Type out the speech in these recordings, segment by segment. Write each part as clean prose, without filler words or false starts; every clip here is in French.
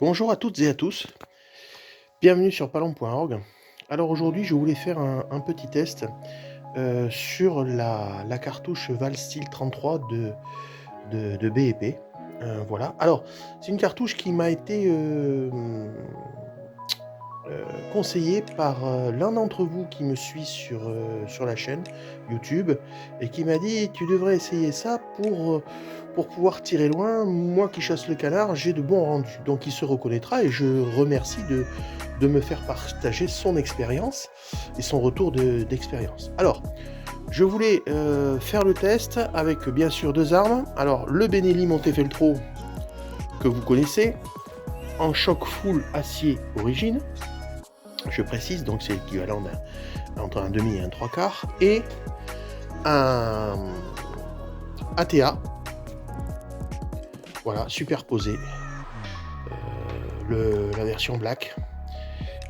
Bonjour à toutes et à tous, bienvenue sur palombe.org. Alors aujourd'hui je voulais faire un petit test sur la cartouche Valsteel 33 de BEP. Voilà. Alors c'est une cartouche qui m'a été conseillée par l'un d'entre vous qui me suit sur la chaîne YouTube et qui m'a dit tu devrais essayer ça pour pouvoir tirer loin. Moi qui chasse le canard, j'ai de bons rendus. Donc il se reconnaîtra et je remercie de me faire partager son expérience et son retour d'expérience. Alors, je voulais faire le test avec bien sûr deux armes. Alors, le Benelli Montefeltro que vous connaissez, en choc full acier origine. Je précise, donc c'est l'équivalent entre un demi et un trois quarts. Et un ATA. Voilà, superposé. La version black.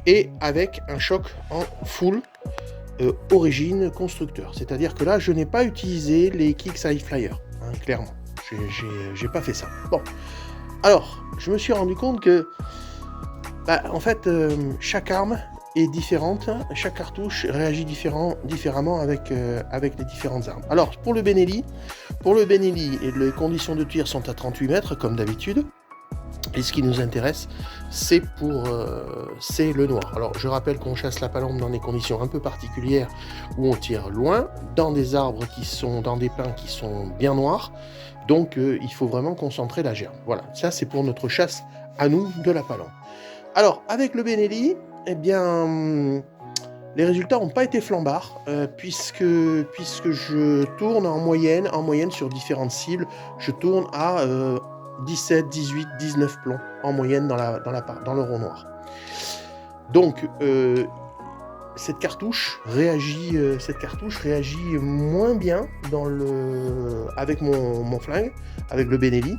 Et avec un choc en full origine constructeur. C'est-à-dire que là, je n'ai pas utilisé les Kickside Flyer, hein, clairement. J'ai pas fait ça. Bon. Alors, je me suis rendu compte que, en fait, chaque arme est différente. Chaque cartouche réagit différemment avec les différentes armes. Alors, pour le Benelli, les conditions de tir sont à 38 mètres, comme d'habitude. Et ce qui nous intéresse, c'est le noir. Alors, je rappelle qu'on chasse la palombe dans des conditions un peu particulières où on tire loin, dans des arbres dans des pins qui sont bien noirs. Donc, il faut vraiment concentrer la gerbe. Voilà, ça c'est pour notre chasse à nous de la palombe. Alors, avec le Benelli, eh bien, les résultats n'ont pas été flambards, puisque je tourne en moyenne sur différentes cibles. Je tourne à 17, 18, 19 plombs en moyenne dans le rond noir. Donc, cette cartouche réagit moins bien avec mon flingue, avec le Benelli,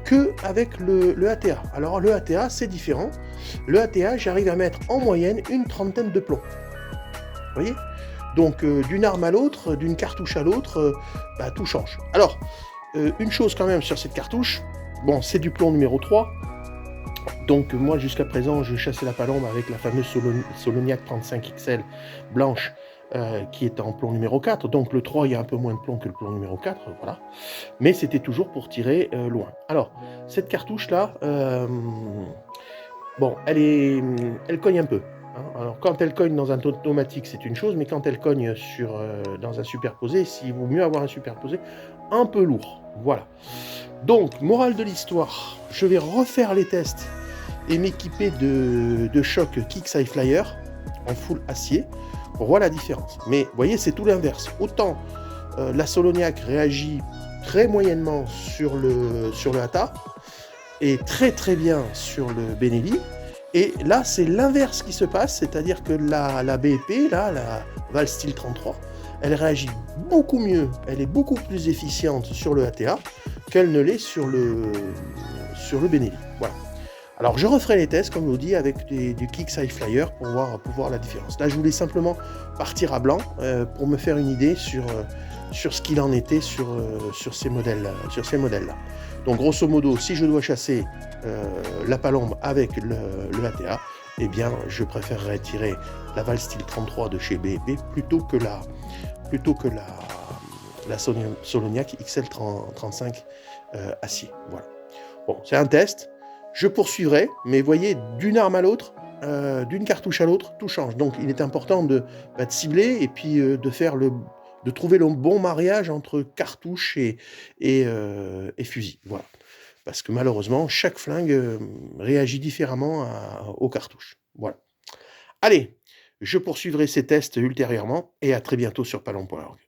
qu'avec le ATA. Alors, le ATA, c'est différent. Le ATA, j'arrive à mettre en moyenne une trentaine de plombs. Vous voyez ? Donc, d'une arme à l'autre, d'une cartouche à l'autre, tout change. Alors, une chose quand même sur cette cartouche, bon, c'est du plomb numéro 3. Donc moi jusqu'à présent je chassais la palombe avec la fameuse Soloniac 35 XL blanche qui est en plomb numéro 4. Donc le 3 il y a un peu moins de plomb que le plomb numéro 4, voilà. Mais c'était toujours pour tirer loin. Alors cette cartouche là, bon elle cogne un peu. Alors quand elle cogne dans un automatique c'est une chose, mais quand elle cogne dans un superposé, il vaut mieux avoir un superposé un peu lourd. Voilà. Donc, morale de l'histoire, je vais refaire les tests et m'équiper de choc Kickside Flyer en full acier pour voir la différence. Mais vous voyez, c'est tout l'inverse. Autant la Soloniac réagit très moyennement sur le ATA et très très bien sur le Benelli. Et là, c'est l'inverse qui se passe, c'est-à-dire que la BEP, la Valsteel 33, elle réagit beaucoup mieux, elle est beaucoup plus efficiente sur le ATA qu'elle ne l'est sur le Benelli. Voilà. Alors je referai les tests, comme je vous dis, avec du Kickside Flyer pour voir la différence. Là, je voulais simplement partir à blanc pour me faire une idée sur ce qu'il en était sur ces modèles-là. Donc grosso modo, si je dois chasser la palombe avec le ATA, eh bien je préférerais tirer la Valsteel 33 de chez BEP plutôt que la Soloniac XL35 acier. Voilà. Bon, c'est un test. Je poursuivrai, mais voyez, d'une arme à l'autre, d'une cartouche à l'autre, tout change. Donc il est important de cibler et puis de trouver le bon mariage entre cartouche et fusil. Voilà. Parce que malheureusement, chaque flingue réagit différemment aux cartouches. Voilà. Allez, je poursuivrai ces tests ultérieurement et à très bientôt sur palombe.org.